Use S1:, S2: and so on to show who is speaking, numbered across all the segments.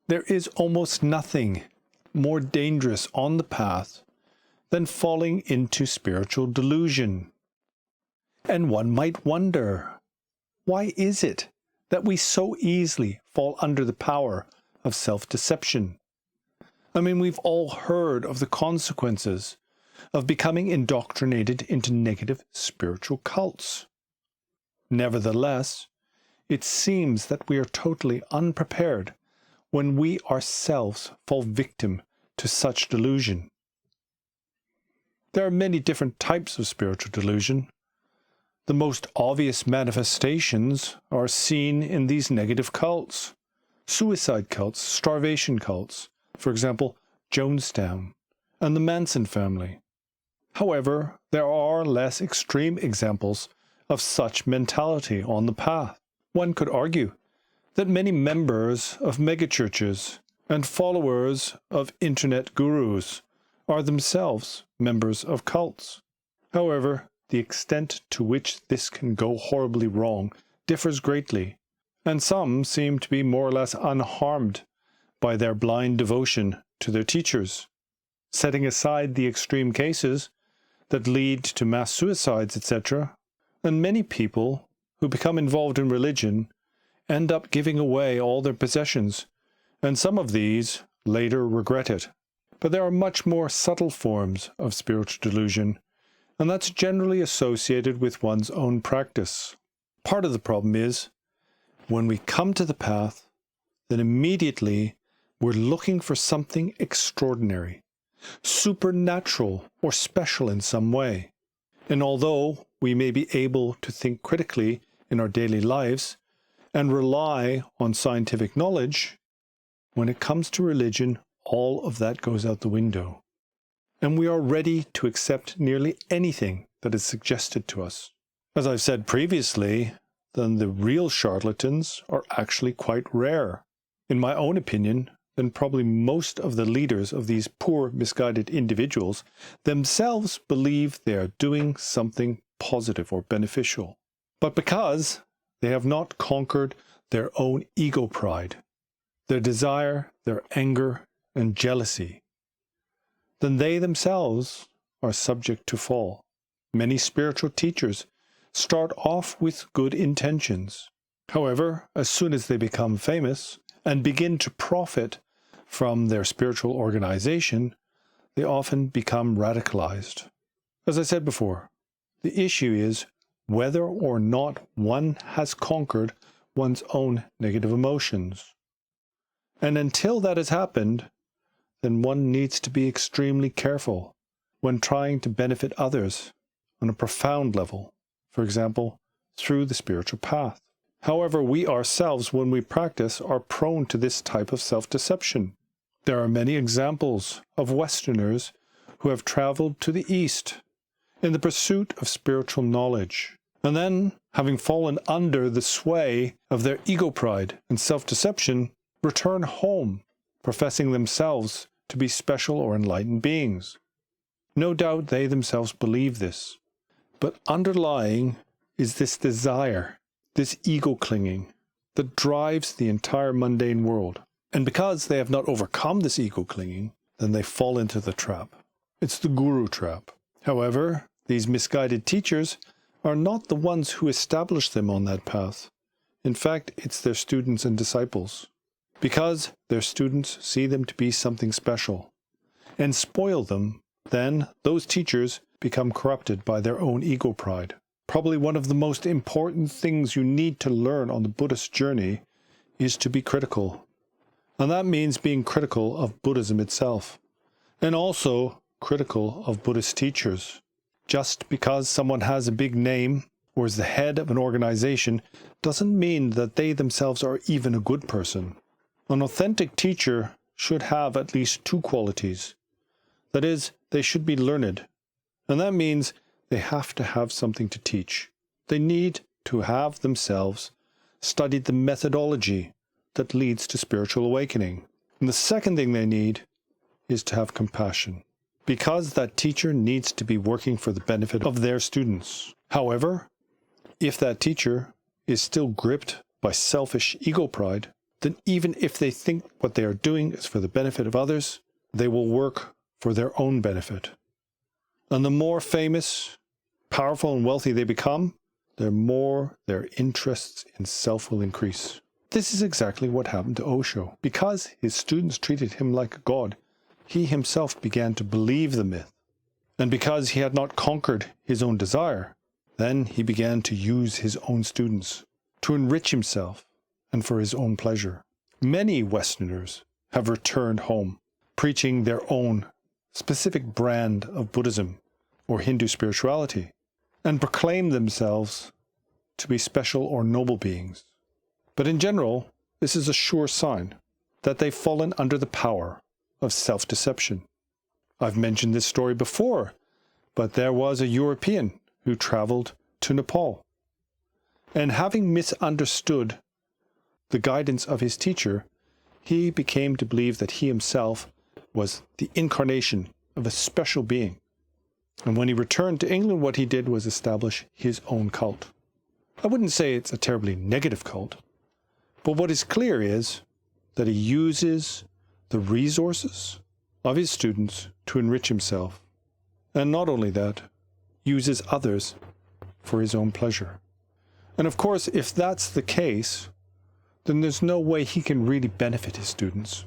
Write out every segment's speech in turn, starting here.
S1: There is almost nothing more dangerous on the path than falling into spiritual delusion. And one might wonder, why is it that we so easily fall under the power of self-deception? I mean, we've all heard of the consequences of becoming indoctrinated into negative spiritual cults. Nevertheless, it seems that we are totally unprepared when we ourselves fall victim to such delusion. There are many different types of spiritual delusion. The most obvious manifestations are seen in these negative cults. Suicide cults, starvation cults, for example, Jonestown, and the Manson family. However, there are less extreme examples of such mentality on the path. One could argue that many members of megachurches and followers of internet gurus are themselves members of cults. However, the extent to which this can go horribly wrong differs greatly, and some seem to be more or less unharmed by their blind devotion to their teachers. Setting aside the extreme cases that lead to mass suicides, etc., and many people who become involved in religion end up giving away all their possessions, and some of these later regret it. But there are much more subtle forms of spiritual delusion, and that's generally associated with one's own practice. Part of the problem is, when we come to the path, then immediately we're looking for something extraordinary, supernatural or special in some way. And although we may be able to think critically in our daily lives and rely on scientific knowledge, when it comes to religion, all of that goes out the window. And we are ready to accept nearly anything that is suggested to us. As I've said previously, then the real charlatans are actually quite rare. In my own opinion, then probably most of the leaders of these poor, misguided individuals themselves believe they are doing something positive or beneficial. But because they have not conquered their own ego pride, their desire, their anger, and jealousy, then they themselves are subject to fall. Many spiritual teachers start off with good intentions. However, as soon as they become famous and begin to profit from their spiritual organization, they often become radicalized. As I said before, the issue is whether or not one has conquered one's own negative emotions. And until that has happened, then one needs to be extremely careful when trying to benefit others on a profound level, for example, through the spiritual path. However, we ourselves, when we practice, are prone to this type of self-deception. There are many examples of Westerners who have traveled to the East in the pursuit of spiritual knowledge, and then, having fallen under the sway of their ego pride and self-deception, return home, professing themselves to be special or enlightened beings. No doubt they themselves believe this, but underlying is this desire, this ego clinging, that drives the entire mundane world. And because they have not overcome this ego clinging, then they fall into the trap. It's the guru trap. However, these misguided teachers are not the ones who establish them on that path. In fact, it's their students and disciples. Because their students see them to be something special and spoil them, then those teachers become corrupted by their own ego pride. Probably one of the most important things you need to learn on the Buddhist journey is to be critical. And that means being critical of Buddhism itself, and also critical of Buddhist teachers. Just because someone has a big name or is the head of an organization doesn't mean that they themselves are even a good person. An authentic teacher should have at least two qualities. That is, they should be learned, and that means they have to have something to teach. They need to have themselves studied the methodology that leads to spiritual awakening. And the second thing they need is to have compassion, because that teacher needs to be working for the benefit of their students. However, if that teacher is still gripped by selfish ego pride, then even if they think what they are doing is for the benefit of others, they will work for their own benefit. And the more famous, powerful, and wealthy they become, the more their interests in self will increase. This is exactly what happened to Osho. Because his students treated him like a god, he himself began to believe the myth. And because he had not conquered his own desire, then he began to use his own students to enrich himself and for his own pleasure. Many Westerners have returned home, preaching their own specific brand of Buddhism or Hindu spirituality, and proclaim themselves to be special or noble beings. But in general, this is a sure sign that they've fallen under the power of self-deception. I've mentioned this story before, but there was a European who traveled to Nepal, and having misunderstood the guidance of his teacher, he became to believe that he himself was the incarnation of a special being. And when he returned to England, what he did was establish his own cult. I wouldn't say it's a terribly negative cult, but what is clear is that he uses the resources of his students to enrich himself, and not only that, uses others for his own pleasure. And of course, if that's the case, then there's no way he can really benefit his students.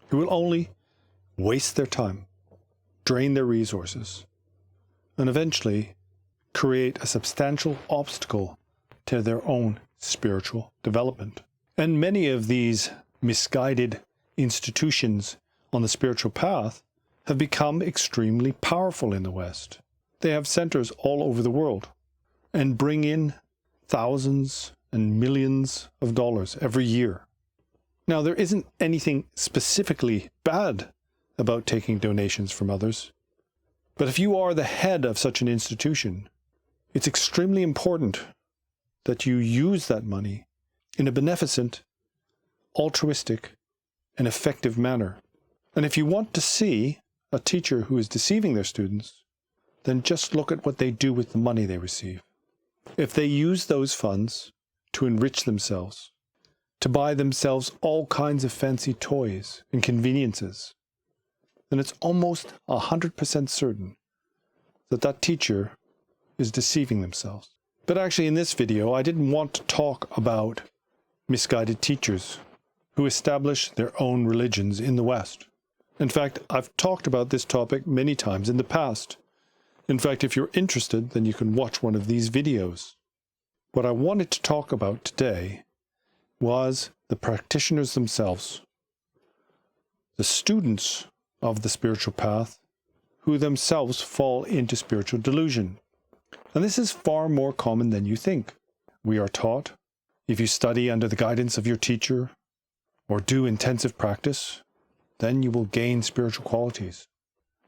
S1: He will only waste their time, drain their resources, and eventually create a substantial obstacle to their own spiritual development. And many of these misguided institutions on the spiritual path have become extremely powerful in the West. They have centers all over the world and bring in thousands and millions of dollars every year. Now, there isn't anything specifically bad about taking donations from others, but if you are the head of such an institution, it's extremely important that you use that money in a beneficent, altruistic, and effective manner. And if you want to see a teacher who is deceiving their students, then just look at what they do with the money they receive. If they use those funds to enrich themselves, to buy themselves all kinds of fancy toys and conveniences, then it's almost 100% certain that that teacher is deceiving themselves. But actually in this video, I didn't want to talk about misguided teachers who establish their own religions in the West. In fact, I've talked about this topic many times in the past. In fact, if you're interested, then you can watch one of these videos. What I wanted to talk about today was the practitioners themselves, the students of the spiritual path who themselves fall into spiritual delusion. And this is far more common than you think. We are taught, if you study under the guidance of your teacher or do intensive practice, then you will gain spiritual qualities.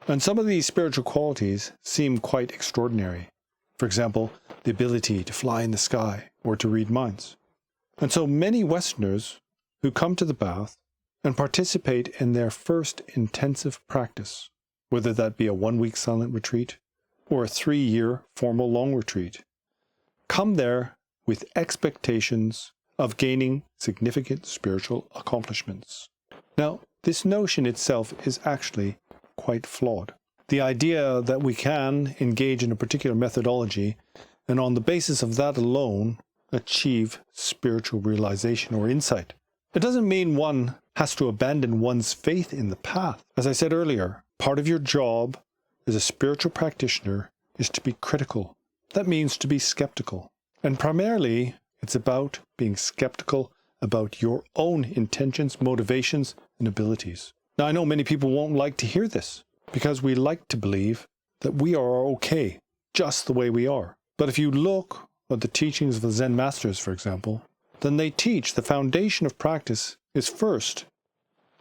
S1: And some of these spiritual qualities seem quite extraordinary. For example, the ability to fly in the sky or to read minds. And so many Westerners who come to the path and participate in their first intensive practice, whether that be a 1-week silent retreat or a 3-year formal long retreat, come there with expectations of gaining significant spiritual accomplishments. Now, this notion itself is actually quite flawed. The idea that we can engage in a particular methodology and on the basis of that alone achieve spiritual realization or insight. It doesn't mean one has to abandon one's faith in the path. As I said earlier, part of your job as a spiritual practitioner is to be critical. That means to be skeptical. And primarily, it's about being skeptical about your own intentions, motivations, and abilities. Now, I know many people won't like to hear this because we like to believe that we are okay just the way we are. But if you look at the teachings of the Zen masters, for example, then they teach the foundation of practice is first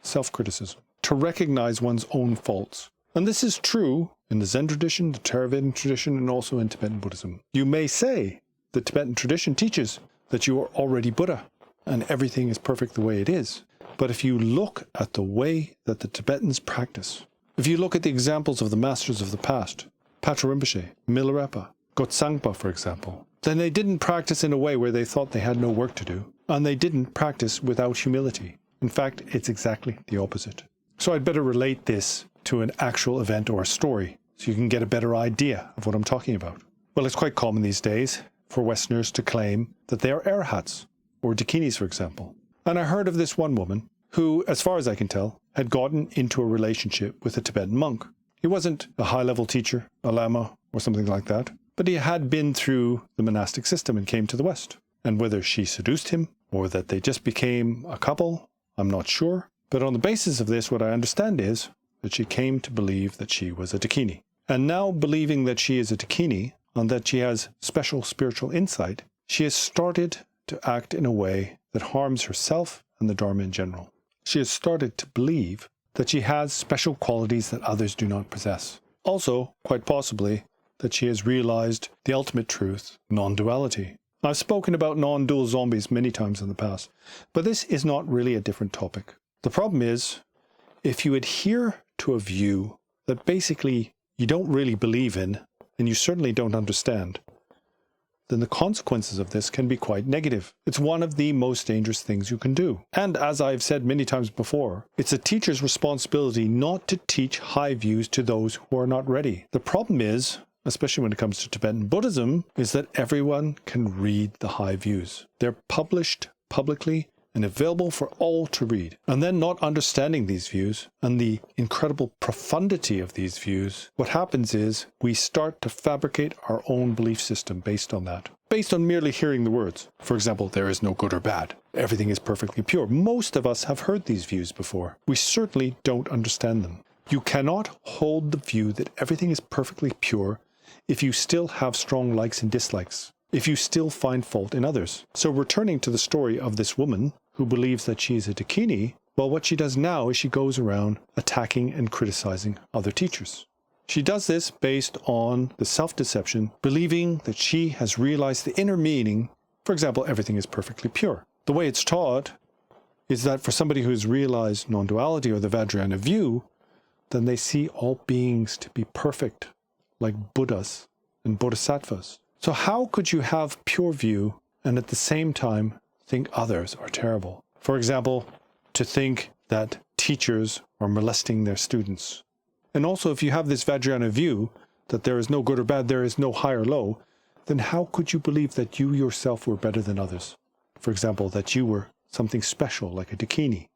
S1: self-criticism, to recognize one's own faults. And this is true in the Zen tradition, the Theravada tradition, and also in Tibetan Buddhism. You may say the Tibetan tradition teaches that you are already Buddha and everything is perfect the way it is. But if you look at the way that the Tibetans practice, if you look at the examples of the masters of the past, Patrul Rinpoche, Milarepa, Gotsangpa, for example, then they didn't practice in a way where they thought they had no work to do. and they didn't practice without humility. In fact, it's exactly the opposite. So I'd better relate this to an actual event or a story so you can get a better idea of what I'm talking about. Well, it's quite common these days for Westerners to claim that they are arhats, or dakinis, for example. And I heard of this one woman who, as far as I can tell, had gotten into a relationship with a Tibetan monk. He wasn't a high-level teacher, a lama, or something like that, but he had been through the monastic system and came to the West. And whether she seduced him, or that they just became a couple, I'm not sure. But on the basis of this, what I understand is that she came to believe that she was a dakini. And now, believing that she is a dakini, and that she has special spiritual insight, she has started to act in a way that harms herself and the Dharma in general. She has started to believe that she has special qualities that others do not possess. Also, quite possibly, that she has realized the ultimate truth, non-duality. I've spoken about non-dual zombies many times in the past, but this is not really a different topic. The problem is, if you adhere to a view that basically you don't really believe in, and you certainly don't understand, then the consequences of this can be quite negative. It's one of the most dangerous things you can do. And as I've said many times before, it's a teacher's responsibility not to teach high views to those who are not ready. The problem is, especially when it comes to Tibetan Buddhism, is that everyone can read the high views. They're published publicly and available for all to read. And then not understanding these views and the incredible profundity of these views, what happens is we start to fabricate our own belief system based on that. Based on merely hearing the words. For example, there is no good or bad. Everything is perfectly pure. Most of us have heard these views before. We certainly don't understand them. You cannot hold the view that everything is perfectly pure if you still have strong likes and dislikes, if you still find fault in others. So returning to the story of this woman who believes that she is a dakini, well, what she does now is she goes around attacking and criticizing other teachers. She does this based on the self-deception, believing that she has realized the inner meaning. For example, everything is perfectly pure. The way it's taught is that for somebody who has realized non-duality or the Vajrayana view, then they see all beings to be perfect, like Buddhas and Bodhisattvas. So how could you have pure view and at the same time think others are terrible? For example, to think that teachers are molesting their students. And also, if you have this Vajrayana view that there is no good or bad, there is no high or low, then how could you believe that you yourself were better than others? For example, that you were something special like a dakini.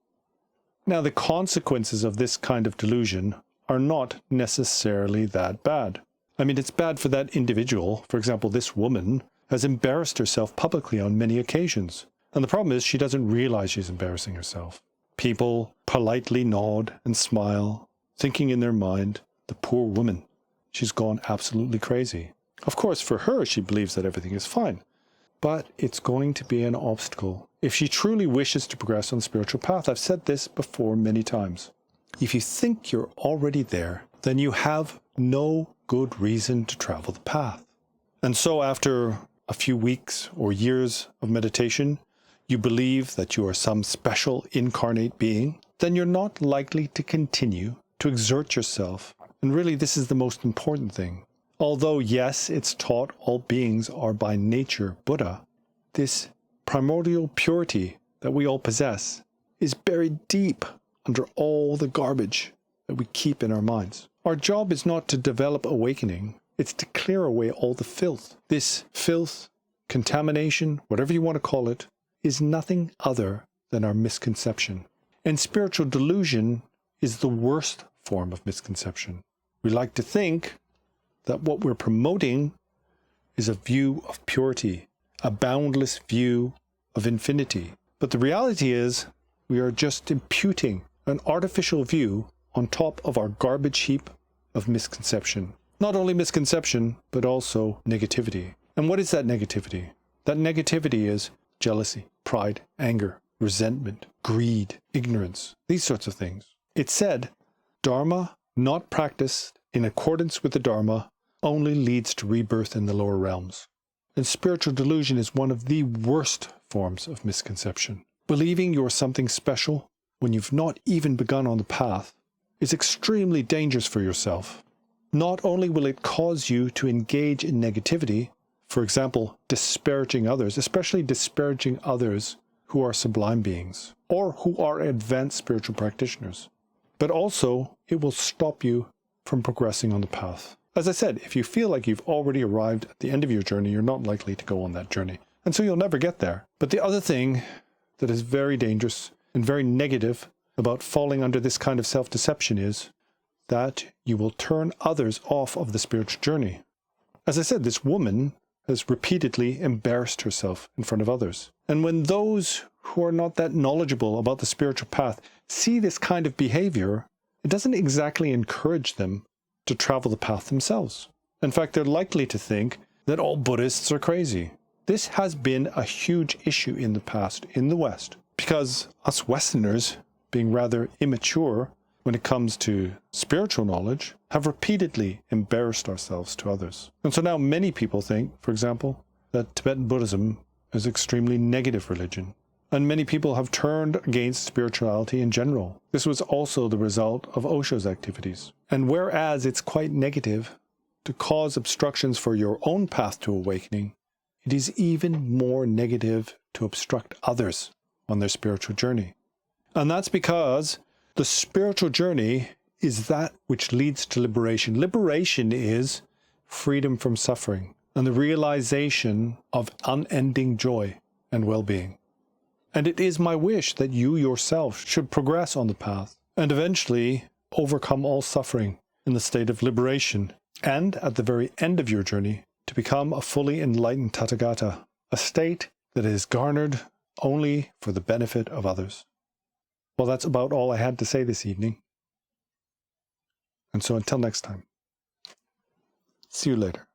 S1: Now, the consequences of this kind of delusion are not necessarily that bad. I mean, it's bad for that individual. For example, this woman has embarrassed herself publicly on many occasions. And the problem is she doesn't realize she's embarrassing herself. People politely nod and smile, thinking in their mind, the poor woman, she's gone absolutely crazy. Of course, for her, she believes that everything is fine. But it's going to be an obstacle if she truly wishes to progress on the spiritual path. I've said this before many times. If you think you're already there, then you have no good reason to travel the path. And so after a few weeks or years of meditation, you believe that you are some special incarnate being, then you're not likely to continue to exert yourself. And really, this is the most important thing. Although, yes, it's taught all beings are by nature Buddha, this primordial purity that we all possess is buried deep under all the garbage that we keep in our minds. Our job is not to develop awakening, it's to clear away all the filth. This filth, contamination, whatever you want to call it, is nothing other than our misconception. And spiritual delusion is the worst form of misconception. We like to think that what we're promoting is a view of purity, a boundless view of infinity. But the reality is we are just imputing an artificial view on top of our garbage heap of misconception. Not only misconception, but also negativity. And what is that negativity? That negativity is jealousy, pride, anger, resentment, greed, ignorance, these sorts of things. It's said, Dharma not practiced in accordance with the Dharma only leads to rebirth in the lower realms. And spiritual delusion is one of the worst forms of misconception. Believing you're something special when you've not even begun on the path is extremely dangerous for yourself. Not only will it cause you to engage in negativity, for example, disparaging others, especially disparaging others who are sublime beings or who are advanced spiritual practitioners. But also, it will stop you from progressing on the path. As I said, if you feel like you've already arrived at the end of your journey, you're not likely to go on that journey. And so you'll never get there. But the other thing that is very dangerous and very negative about falling under this kind of self-deception is that you will turn others off of the spiritual journey. As I said, this woman has repeatedly embarrassed herself in front of others. And when those who are not that knowledgeable about the spiritual path see this kind of behavior, it doesn't exactly encourage them to travel the path themselves. In fact, they're likely to think that all Buddhists are crazy. This has been a huge issue in the past in the West, because us Westerners, being rather immature when it comes to spiritual knowledge, have repeatedly embarrassed ourselves to others. And so now many people think, for example, that Tibetan Buddhism is an extremely negative religion. And many people have turned against spirituality in general. This was also the result of Osho's activities. And whereas it's quite negative to cause obstructions for your own path to awakening, it is even more negative to obstruct others on their spiritual journey. And that's because the spiritual journey is that which leads to liberation. Liberation is freedom from suffering and the realization of unending joy and well-being. And it is my wish that you yourself should progress on the path and eventually overcome all suffering in the state of liberation, and at the very end of your journey, to become a fully enlightened Tathagata, a state that is garnered only for the benefit of others. Well, that's about all I had to say this evening. And so until next time, see you later.